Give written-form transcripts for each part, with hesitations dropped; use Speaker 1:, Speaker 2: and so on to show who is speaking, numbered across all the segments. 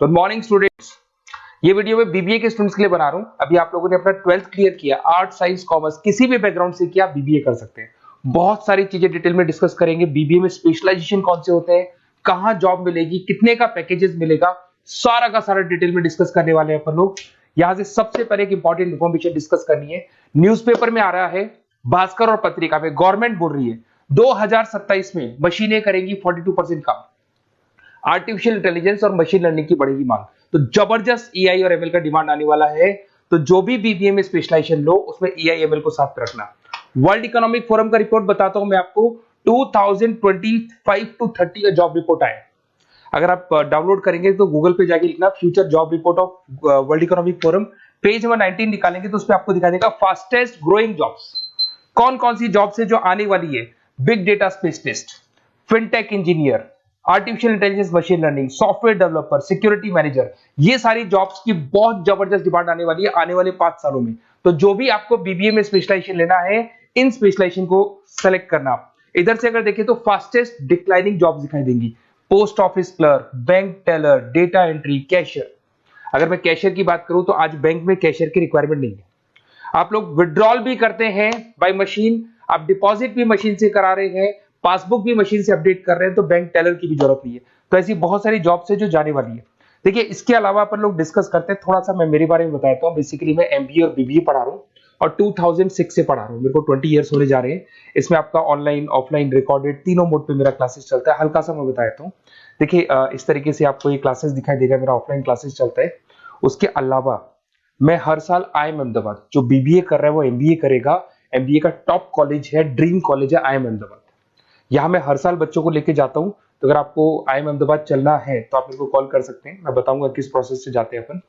Speaker 1: Good morning students. ये video मैं BBA के स्टूडेंट्स के लिए बना रहा हूँ। अभी आप लोगों ने अपना 12th क्लियर किया, आर्ट साइंस कॉमर्स किसी भी बैकग्राउंड से किया, बीबीए कर सकते हैं। बहुत सारी चीजें डिटेल में डिस्कस करेंगे। बीबीए में स्पेशलाइजेशन कौन से होते हैं, कहाँ जॉब मिलेगी, कितने का पैकेजेस मिलेगा, सारा का सारा डिटेल में डिस्कस करने वाले हैं अपन लोग। यहाँ से सबसे पहले एक इंपॉर्टेंट इन्फॉर्मेशन डिस्कस करनी है। न्यूज़पेपर में आ रहा है, भास्कर और पत्रिका में गवर्नमेंट बोल रही है 2027 में मशीनें करेंगी 42% काम। आर्टिफिशियल इंटेलिजेंस और मशीन लर्निंग की बढ़ेगी मांग, तो जबरदस्त एआई और एमएल का डिमांड आने वाला है। तो जो भी बीबीए में स्पेशलाइजेशन लो उसमें एआई एमएल को साथ रखना। वर्ल्ड इकोनॉमिक फोरम का रिपोर्ट बताता हूं मैं आपको, 2025 टू 30 का जॉब रिपोर्ट आया। अगर आप डाउनलोड करेंगे तो गूगल पे जाके लिखना future job report of world economic forum, page number 19 निकालेंगे तो उसमें आपको दिखा देगा फास्टेस्ट ग्रोइंग जॉब्स कौन कौन सी जॉब्स है जो आने वाली है। Big data specialist, fintech engineer, artificial intelligence machine learning, software developer, security manager, ये सारी जॉब्स की बहुत जबरदस्त डिमांड आने वाली है आने वाले 5 सालों में। तो जो भी आपको बीबीए में स्पेशलाइजेशन लेना है, इन स्पेशलाइजेशन को सेलेक्ट करना। इधर से अगर देखें तो फास्टेस्ट डिक्लाइनिंग जॉब्स दिखाई देंगी, post office clerk, bank teller, data entry, cashier. अगर मैं कैशियर की बात करूं तो आज बैंक में कैशियर की रिक्वायरमेंट नहीं है। आप लोग विड्रॉल भी करते हैं बाय मशीन, आप डिपॉजिट भी मशीन से करा रहे हैं, पासबुक भी मशीन से अपडेट कर रहे हैं, तो बैंक टेलर की भी जरूरत नहीं है। तो ऐसी बहुत सारी जॉब्स है जो जाने वाली है। देखिए, इसके अलावा अपन लोग डिस्कस करते हैं, थोड़ा सा मैं मेरे बारे में बताता हूँ। बेसिकली मैं एमबीए और बीबीए पढ़ा रहा हूँ और 2006 से पढ़ा रहा हूँ। मेरे को 20 ईयर्स होने जा रहे हैं। इसमें आपका ऑनलाइन, ऑफलाइन, रिकॉर्डेड तीनों मोड पे मेरा क्लासेस चलता है। हल्का सा मैं बता देता हूँ। देखिए, इस तरीके से आपको ये क्लासेस दिखाई देगा, मेरा ऑफलाइन क्लासेस चलता है। उसके अलावा मैं हर साल आईएम अहमदाबाद, जो बीबीए कर रहा है वो एमबीए करेगा। एमबीए का टॉप कॉलेज है, ड्रीम कॉलेज है आईएम अहमदाबाद। यहाँ मैं हर साल बच्चों को लेके जाता हूँ। तो अगर आपको आईएम अहमदाबाद चलना है तो आप मेरे को कॉल कर सकते हैं, मैं बताऊंगा किस प्रोसेस से जाते हैं अपन।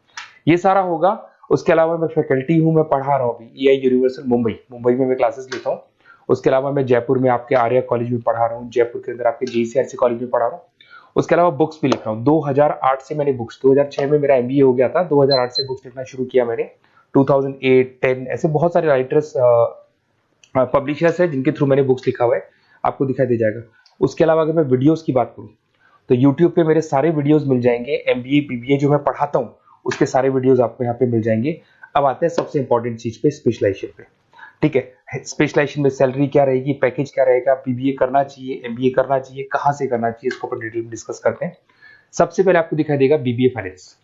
Speaker 1: ये सारा होगा। उसके अलावा मैं फैकल्टी हूँ, मैं पढ़ा रहा हूँ अभी एआई यूनिवर्सल मुंबई में मैं क्लासेस लेता हूँ। उसके अलावा मैं जयपुर में आपके आर्या कॉलेज में पढ़ा रहा हूँ, जयपुर के अंदर आपके जीसीआरसी कॉलेज में पढ़ा रहा हूँ। उसके अलावा बुक्स भी लिख रहा हूँ। 2008 से मैंने बुक्स, 2006 में मेरा एमबीए हो गया था, 2008 से बुक्स लिखना शुरू किया मैंने। 2008, 10 ऐसे बहुत सारे राइटर्स, पब्लिशर्स है जिनके थ्रू मैंने बुक्स लिखा हुआ है, आपको दिखाई दे जाएगा। उसके अलावा अगर मैं वीडियोस की बात करूं तो YouTube पे मेरे सारे वीडियोस मिल जाएंगे। एमबीए बीबीए जो मैं पढ़ाता हूं उसके सारे वीडियोस आपको यहाँ पे मिल जाएंगे। अब आते हैं सबसे इंपॉर्टेंट चीज पे, स्पेशलाइजेशन पे। ठीक है, स्पेशलाइजेशन में सैलरी क्या रहेगी, पैकेज क्या रहेगा, बीबीए करना चाहिए, एमबीए करना चाहिए, कहाँ से करना चाहिए, इसको अपन डिटेल में डिस्कस करते हैं। सबसे पहले आपको दिखाई देगा बीबीए फाइनेंस।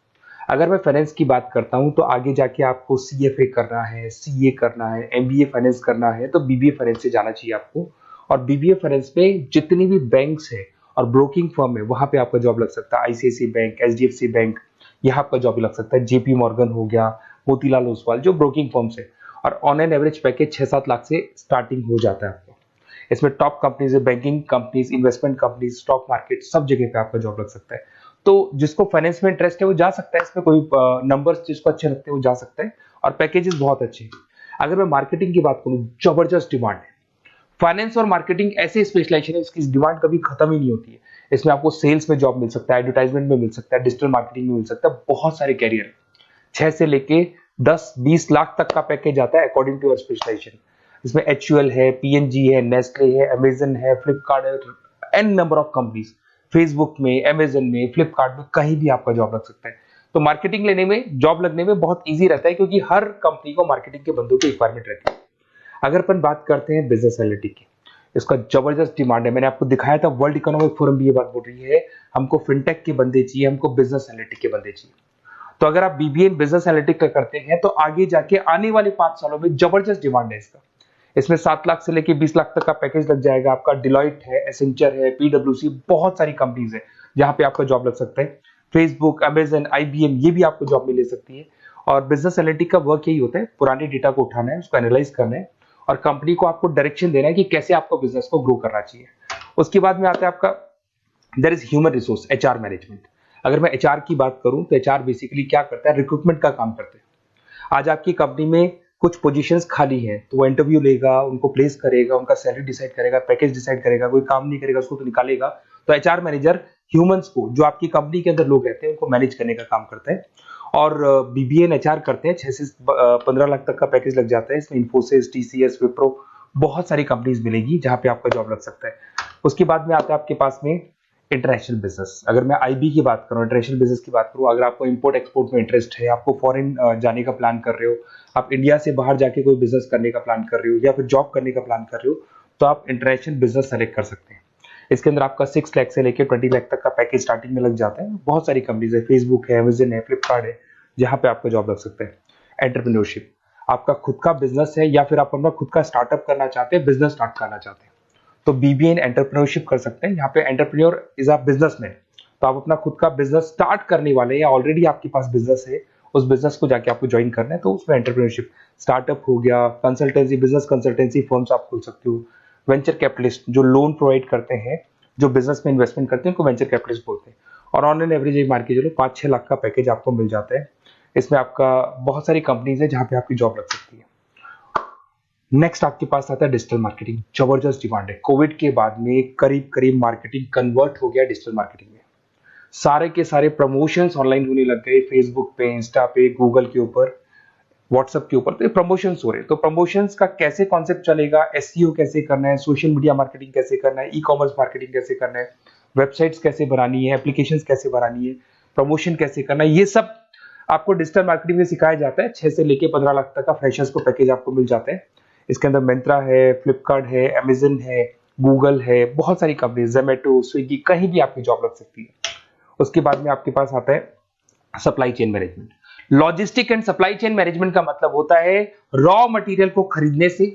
Speaker 1: अगर मैं फाइनेंस की बात करता हूं तो आगे जाके आपको सीएफए करना है, सीए करना है, एमबीए फाइनेंस करना है, तो बीबीए फाइनेंस से जाना चाहिए आपको। और बीबीए फाइनेंस में जितनी भी बैंक्स है और ब्रोकिंग फर्म है वहां पे आपका जॉब लग सकता है। आईसीआईसीआई बैंक, एचडीएफसी बैंक, यहाँ आपका जॉब लग सकता है। जेपी मॉर्गन हो गया, मोतीलाल ओसवाल, जो ब्रोकिंग फर्म्स है। और on an average package 6-7 lakh से स्टार्टिंग हो जाता है आपको। इसमें टॉप कंपनीज है, banking companies, investment companies, stock market, सब जगह पे आपका जॉब लग सकता है। तो जिसको फाइनेंस में इंटरेस्ट है वो जा सकता है, इसमें कोई नंबर्स जिसको अच्छे लगते हैं वो जा सकता है, और पैकेजेस बहुत अच्छे हैं। अगर मैं मार्केटिंग की बात करूं, जबरदस्त डिमांड है। फाइनेंस और मार्केटिंग ऐसे स्पेशलाइजेशन है इसकी डिमांड कभी खत्म ही नहीं होती है। इसमें आपको सेल्स में जॉब मिल सकता है, एडवर्टाइजमेंट में मिल सकता है, डिजिटल मार्केटिंग में मिल सकता है, बहुत सारे कैरियर, 6 से लेके 10-20 लाख तक का पैकेज आता है अकॉर्डिंग टू योर स्पेशलाइजेशन। इसमें एचयूएल है, पीएनजी है, नेस्ले है, अमेजन है, फ्लिपकार्ट है, an number of companies, Facebook में, अमेजन में, फ्लिपकार्ट में, कहीं भी आपका जॉब लग सकता है। तो मार्केटिंग लेने में, जॉब लगने में बहुत ईजी रहता है, क्योंकि हर कंपनी को मार्केटिंग के बंदों की रिक्वायरमेंट रहती है। अगर अपन बात करते हैं बिजनेस एनालिटिक की, इसका जबरदस्त डिमांड है। मैंने आपको दिखाया था, वर्ल्ड इकोनॉमिक फोरम भी ये बात बोल रही है, हमको फिनटेक के बंदे चाहिए, हमको बिजनेस एनालिटिक के बंदे चाहिए। तो अगर आप बीबीए इन बिजनेस एनालिटिक का करते हैं तो आगे जाके आने वाले 5 सालों में जबरदस्त डिमांड है इसका। इसमें 7 लाख से लेके 20 लाख तक का पैकेज लग जाएगा आपका। डिलॉइट है, एसेंचर है, पीडब्ल्यूसी, बहुत सारी कंपनीज है जहां पे आपका जॉब लग सकता है। फेसबुक, अमेजन, आईबीएम, ये भी आपको जॉब में ले सकती है। और बिजनेस एनालिटिक का वर्क यही होता है, पुराने डेटा को उठाना है, उसको एनालाइज करना है और कंपनी को आपको डायरेक्शन देना है कि कैसे आपको बिजनेस को ग्रो करना चाहिए। उसके बाद में आता है आपका there is human resource, HR management. अगर मैं एचआर की बात करूं तो एचआर बेसिकली क्या करता है, रिक्रूटमेंट का काम करते हैं। आज आपकी कंपनी में कुछ पोजीशंस खाली हैं तो वो इंटरव्यू लेगा, उनको प्लेस करेगा, उनका सैलरी डिसाइड करेगा, पैकेज डिसाइड करेगा, कोई काम नहीं करेगा उसको तो निकालेगा। तो एचआर मैनेजर ह्यूमंस को, जो आपकी कंपनी के अंदर लोग रहते हैं, उनको मैनेज करने का काम करता है। और बीबीए एंड एचआर करते हैं, 6 से 15 लाख तक का पैकेज लग जाता है। इसमें इन्फोसिस, टीसीएस, विप्रो, बहुत सारी कंपनीज मिलेगी जहां पे आपका जॉब लग सकता है। उसके बाद में आता है आपके पास में इंटरनेशनल बिजनेस, अगर मैं आईबी की बात करूं, इंटरनेशनल बिजनेस की बात करूं, अगर आपको इंपोर्ट एक्सपोर्ट में इंटरेस्ट है, आपको फॉरेन जाने का प्लान कर रहे हो, आप इंडिया से बाहर जाके कोई बिजनेस करने का प्लान कर रहे हो या फिर जॉब करने का प्लान कर रहे हो, तो आप इंटरनेशनल बिजनेस सेलेक्ट कर सकते हैं। इसके अंदर आपका 6 लाख से लेकर 20 लाख तक का पैकेज स्टार्टिंग में लग जाता है। बहुत सारी कंपनीज है, फेसबुक है, अमेजन है, फ्लिपकार्ट है, जहां पे आपका जॉब लग सकता है। एंटरप्रेन्योरशिप, आपका खुद का बिजनेस है या फिर आप अपना खुद का स्टार्टअप करना चाहते हैं, बिजनेस स्टार्ट करना चाहते हैं, तो बीबीए इन एंटरप्रेन्योरशिप कर सकते हैं। यहाँ पे एंटरप्रेन्योर इज अ बिजनेसमैन, तो आप अपना खुद का बिजनेस स्टार्ट करने वाले हैं या ऑलरेडी आपके पास बिजनेस है, उस बिजनेस को जाके आपको ज्वाइन करना है, तो उसमें एंटरप्रेन्योरशिप। स्टार्टअप हो गया, कंसल्टेंसी, बिजनेस कंसल्टेंसी फर्म्स आप खोल सकते हो। वेंचर कैपिटलिस्ट जो लोन प्रोवाइड करते हैं, जो बिजनेस में इन्वेस्टमेंट करते हैं, उनको वेंचर कैपिटलिस्ट बोलते हैं। और ऑन एन एवरेज एक मान के चलो 5-6 लाख का पैकेज आपको मिल जाता है। इसमें आपका बहुत सारी कंपनीज है जहां पे आपकी जॉब लग सकती है। नेक्स्ट आपके पास आता है डिजिटल मार्केटिंग। जबरदस्त डिमांड है, कोविड के बाद में करीब करीब मार्केटिंग कन्वर्ट हो गया डिजिटल मार्केटिंग में। सारे के सारे प्रमोशंस ऑनलाइन होने लग गए, फेसबुक पे, इंस्टा पे, गूगल के ऊपर, व्हाट्सएप के ऊपर, तो प्रमोशंस हो रहे हैं। तो प्रमोशंस का कैसे कॉन्सेप्ट चलेगा, एसईओ कैसे करना है, सोशल मीडिया मार्केटिंग कैसे करना है, ई कॉमर्स मार्केटिंग कैसे करना है, वेबसाइट्स कैसे बनानी है, एप्लीकेशंस कैसे बनानी है, प्रमोशन कैसे करना है, ये सब आपको डिजिटल मार्केटिंग में सिखाया जाता है। 6 से लेके 15 लाख तक का फ्रेशर्स को पैकेज आपको मिल जाता है। इसके अंदर मिंत्रा है, फ्लिपकार्ट है, अमेजन है, गूगल है, बहुत सारी कंपनी, जोमेटो, स्विगी, कहीं भी आपकी जॉब लग सकती है। उसके बाद में आपके पास आता है supply chain management. Logistic and supply chain management का मतलब होता है रॉ मटेरियल को खरीदने से,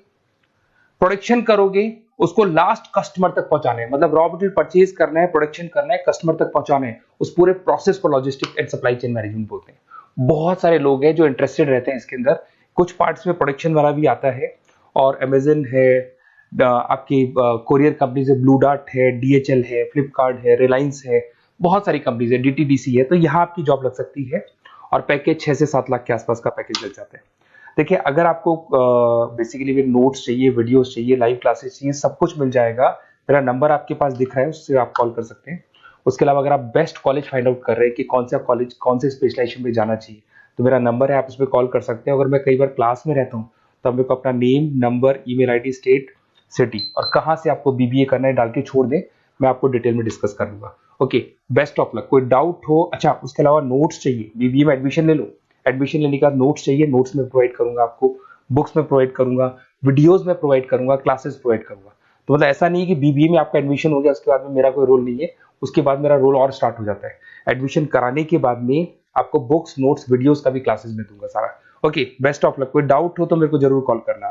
Speaker 1: प्रोडक्शन करोगे, उसको लास्ट कस्टमर तक पहुंचाना है, मतलब रॉ मटेरियल परचेज करना है, प्रोडक्शन करना है, कस्टमर तक पहुंचाना है, उस पूरे प्रोसेस को logistic and supply chain management बोलते हैं। बहुत सारे लोग हैं जो इंटरेस्टेड रहते हैं इसके अंदर। कुछ पार्ट्स में प्रोडक्शन वाला भी आता है, और अमेजन है, आपकी कोरियर कंपनीज है, ब्लू डार्ट है, डीएचएल है, फ्लिपकार्ट है, रिलायंस है, बहुत सारी कंपनीज है, डीटीडीसी है, तो यहाँ आपकी जॉब लग सकती है। और पैकेज 6 से 7 लाख के आसपास का पैकेज लग जाता है। देखिए, अगर आपको बेसिकली भी नोट्स चाहिए, वीडियोस चाहिए, लाइव क्लासेस चाहिए, सब कुछ मिल जाएगा। मेरा नंबर आपके पास दिख रहा है, उससे आप कॉल कर सकते हैं। उसके अलावा अगर आप बेस्ट कॉलेज फाइंड आउट कर रहे हैं कि कौन सा कॉलेज, कौन से स्पेशलाइजेशन में जाना चाहिए, तो मेरा नंबर है, आप उस पर कॉल कर सकते हैं। अगर मैं कई बार क्लास में रहता हूँ तो मेरे को अपना name, number, email ID, state, city और कहाँ से आपको बीबीए करना है डाल के छोड़ दें, मैं आपको डिटेल में डिस्कस कर लूंगा। Okay, best of luck. कोई डाउट हो, अच्छा उसके अलावा नोट्स चाहिए, बीबीए में एडमिशन ले लो, एडमिशन लेने के बाद नोट्स चाहिए, नोट्स में प्रोवाइड करूंगा आपको, बुक्स में प्रोवाइड करूंगा, वीडियोस में प्रोवाइड करूंगा, क्लासेस प्रोवाइड करूंगा। तो मतलब ऐसा नहीं है कि बीबीए में आपका एडमिशन हो गया उसके बाद में मेरा कोई रोल नहीं है, उसके बाद मेरा रोल और स्टार्ट हो जाता है। एडमिशन कराने के बाद में आपको बुक्स, नोट्स, वीडियोस का भी क्लासेस में दूंगा सारा। Okay, best of luck. कोई डाउट हो तो मेरे को जरूर कॉल करना।